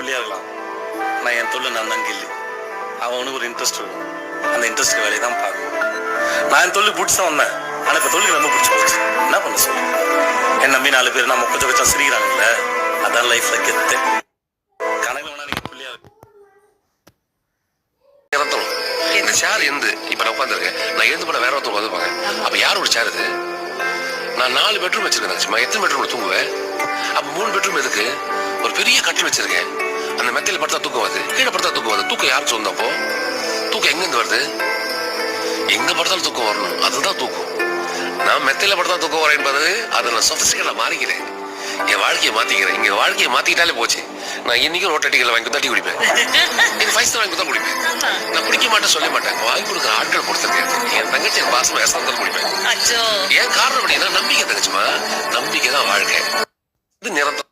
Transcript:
புள்ளியா இருக்கலாம். நான் என் தொழில் நான் தான் கில்லி. அவனுக்கு ஒரு இன்ட்ரெஸ்ட் இருக்கும். அந்த இன்ட்ரெஸ்ட் வேலையை தான் பார்க்கணும். நான் என் தொழில் பிடிச்சி தான் வந்தேன். ஆனால் இப்போ தொழில் ரொம்ப பிடிச்சி போச்சு. என்ன பண்ண சொல்லு? என் நம்பி 4 பேர் நம்ம கொஞ்சம் கொஞ்சம் சிரிக்கிறாங்கல்ல, அதான் லைஃப்ல கெத்து. கணக்கு வேணா நீங்க புள்ளியா இருக்கு. இந்த சேர் எந்து இப்ப நான் உட்காந்துருக்கேன். நான் எழுந்து போன வேற ஒருத்தர் உட்காந்துப்பாங்க. அப்ப யாரோட சேர் இது? நான் 4 பெட்ரூம் வச்சிருக்கேன். சும்மா எத்தனை பெட்ரூம்ல தூங்குவேன்? அப்ப 3 பெட்ரூம் எதுக்கு? ஒரு பெரிய கட்டில் வச்சிருக்கேன். அந்த மெத்தையில படுத்தா தூக்கம் வருது, கீழே படுத்தா தூக்கம் வருது. தூக்கம் யாருக்கு சொந்தம்? அப்போ தூக்கம் எங்க இருந்து வருது? எங்க படுத்தாலும் தூக்கம் வரணும், அதுதான் தூக்கம். நான் மெத்தையில படுத்தா தூக்கம் வரேன் என்பது அதை நான் சொஃபிஸ்டிகேட்டா மாறிக்கிறேன். என் வாழ்க்கையை மாத்திக்கிறேன். இங்க வாழ்க்கையை மாத்திக்கிட்டாலே போச்சு. நான் இன்னைக்கும் ரோட் அடிக்கல வாங்கி தட்டி குடிப்பேன். எனக்கு 5 ஸ்டார் வாங்கி தான் குடிப்பேன். நான் குடிக்க மாட்டேன் சொல்ல மாட்டேன். வாங்கி கொடுக்குற ஆட்கள் பொறுத்திருக்கேன். என் தங்கச்சி என் பாசமா தான் குடிப்பேன். ஏன் காரணம் அப்படின்னா நம்பிக்கை தங்கச்சுமா. நம்பிக்கை தான் வாழ்க்கை. இது நிரந்தரம்.